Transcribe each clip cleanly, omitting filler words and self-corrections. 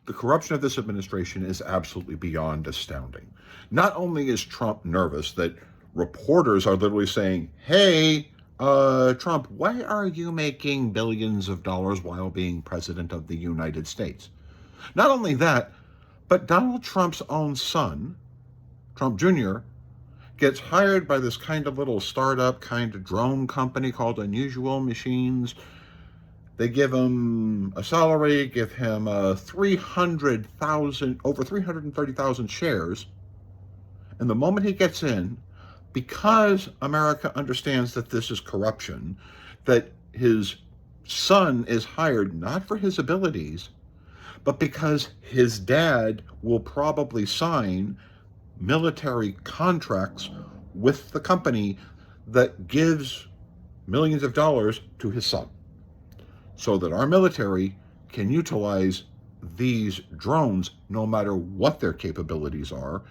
The corruption of this administration is absolutely beyond astounding. Not only is Trump nervous that reporters are literally saying, hey, Trump, why are you making billions of dollars while being president of the United States? Not only that, but Donald Trump's own son, Trump Jr., gets hired by this kind of little startup kind of drone company called Unusual Machines. They give him a salary, give him over 330,000 shares. And the moment he gets in, because America understands that this is corruption, that his son is hired not for his abilities, but because his dad will probably sign military contracts with the company that gives millions of dollars to his son, so that our military can utilize these drones no matter what their capabilities are.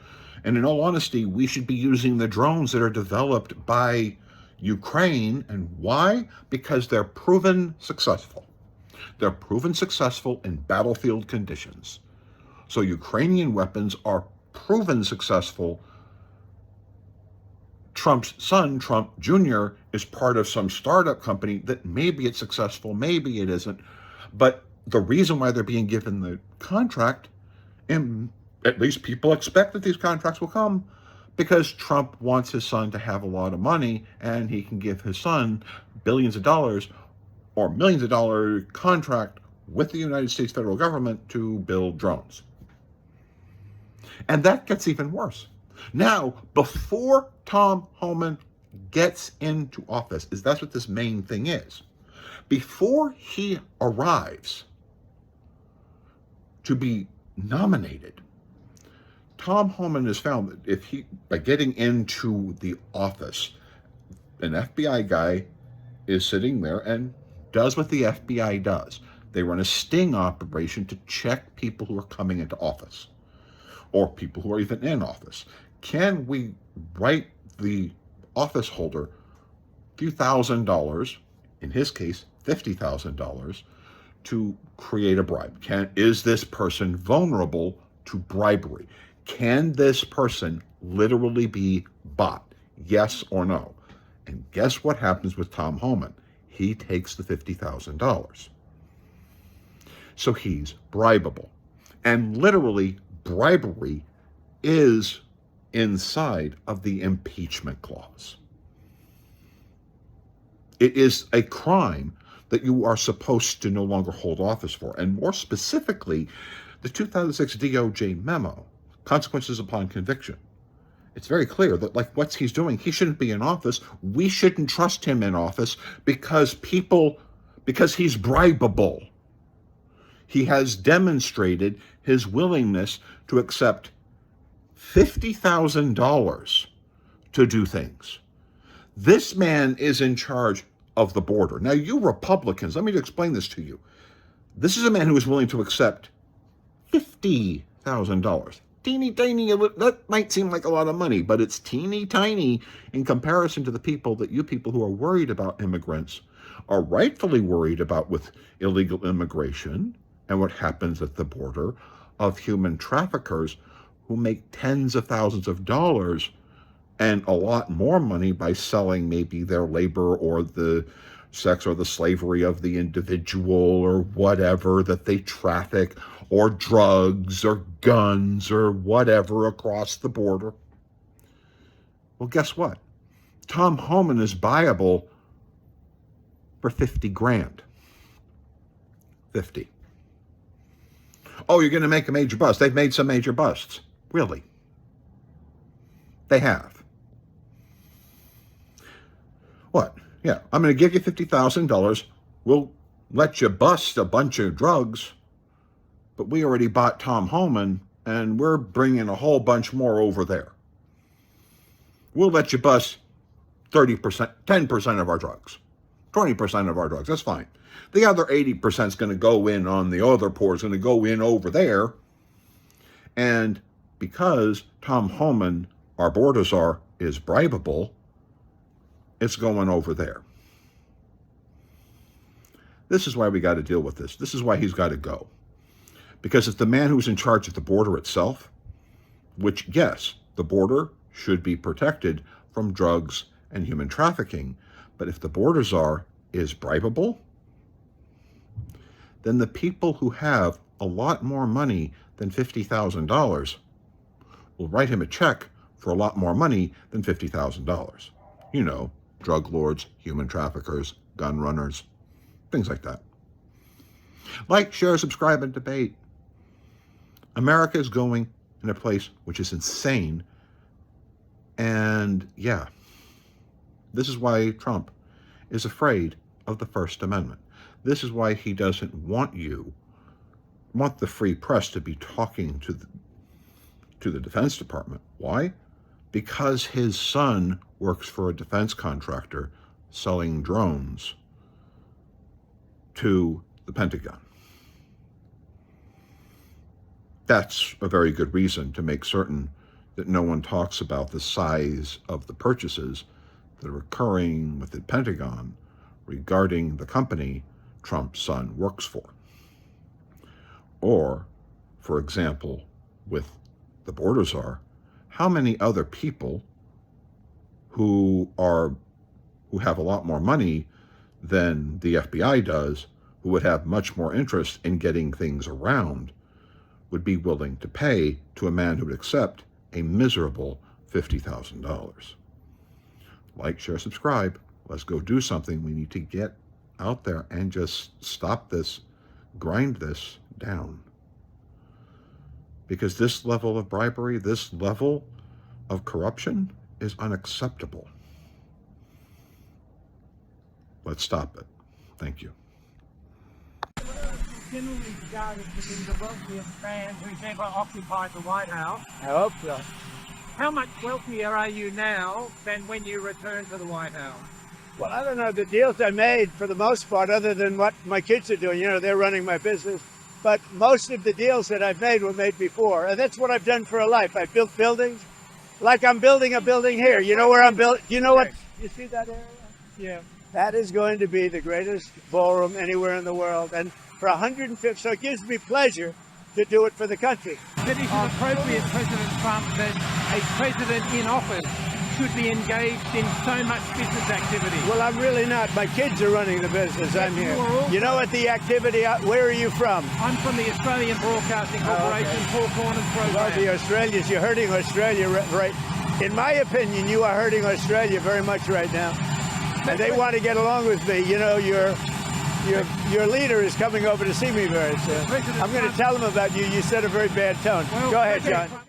And in all honesty, we should be using the drones that are developed by Ukraine. And why? Because they're proven successful. They're proven successful in battlefield conditions. So Ukrainian weapons are proven successful. Trump's son, Trump Jr., is part of some startup company that maybe it's successful, maybe it isn't. But the reason why they're being given the contract, and at least people expect that these contracts will come, because Trump wants his son to have a lot of money and he can give his son billions of dollars or millions of dollar contract with the United States federal government to build drones. And that gets even worse. Now, before Tom Homan gets into office, that's what this main thing is. Before he arrives to be nominated, Tom Homan has found that by getting into the office, an FBI guy is sitting there and does what the FBI does. They run a sting operation to check people who are coming into office, or people who are even in office. Can we write the office holder a few $1,000s, in his case, $50,000, to create a bribe? Is this person vulnerable to bribery? Can this person literally be bought? Yes or no? And guess what happens with Tom Homan? He takes the $50,000. So he's bribable. And literally, bribery is inside of the impeachment clause. It is a crime that you are supposed to no longer hold office for. And more specifically, the 2006 DOJ memo, Consequences Upon Conviction. It's very clear that, like, what he's doing, he shouldn't be in office. We shouldn't trust him in office because he's bribable. He has demonstrated his willingness to accept $50,000 to do things. This man is in charge of the border. Now, you Republicans, let me explain this to you. This is a man who is willing to accept $50,000. Teeny tiny, that might seem like a lot of money, but it's teeny tiny in comparison to the people who are worried about immigrants are rightfully worried about with illegal immigration and what happens at the border, of human traffickers who make tens of thousands of dollars and a lot more money by selling maybe their labor or the sex or the slavery of the individual or whatever that they traffic, or drugs or guns or whatever across the border. Well, guess what? Tom Homan is buyable for 50 grand. 50. Oh, you're going to make a major bust. They've made some major busts. Really? They have. What? Yeah, I'm going to give you $50,000. We'll let you bust a bunch of drugs, but we already bought Tom Homan, and we're bringing a whole bunch more over there. We'll let you bust 30%, 10% of our drugs, 20% of our drugs. That's fine. The other 80% is going to go in on the other port, is going to go in over there. And because Tom Homan, our border czar, is bribable, it's going over there. This is why we got to deal with this. This is why he's got to go. Because it's the man who's in charge of the border itself, which, yes, the border should be protected from drugs and human trafficking. But if the border czar is bribable, then the people who have a lot more money than $50,000 will write him a check for a lot more money than $50,000. You know, drug lords, human traffickers, gun runners, things like that. Like, share, subscribe, and debate. America is going in a place which is insane. And yeah, this is why Trump is afraid of the First Amendment. This is why he doesn't want the free press to be talking to the Defense Department. Why? Because his son works for a defense contractor selling drones to the Pentagon. That's a very good reason to make certain that no one talks about the size of the purchases that are occurring with the Pentagon regarding the company Trump's son works for. Or, for example, with the border czar, how many other people who have a lot more money than the FBI does, who would have much more interest in getting things around, would be willing to pay to a man who would accept a miserable $50,000. Like, share, subscribe. Let's go do something. We need to get out there and just stop this, grind this down. Because this level of bribery, this level of corruption is unacceptable. Let's stop it. Thank you. Generally regarded to be the wealthiest man who's ever occupied the White House. I hope so. How much wealthier are you now than when you returned to the White House? Well, I don't know. The deals I made, for the most part, other than what my kids are doing, they're running my business. But most of the deals that I've made were made before. And that's what I've done for a life. I built buildings, like I'm building a building here. You know where I'm building? You know what? You see that area? Yeah. That is going to be the greatest ballroom anywhere in the world. And for 150, so it gives me pleasure to do it for the country. But is it appropriate, President Trump, that a president in office should be engaged in so much business activity? Well, I'm really not. My kids are running the business. Yes, I'm here. You know what the activity, where are you from? I'm from the Australian Broadcasting Corporation, Four Corners program. Well, the Australians, you're hurting Australia, right? In my opinion, you are hurting Australia very much right now. And they want to get along with me. Your leader is coming over to see me very soon. I'm going to tell him about you. You set a very bad tone. Well, go ahead, John.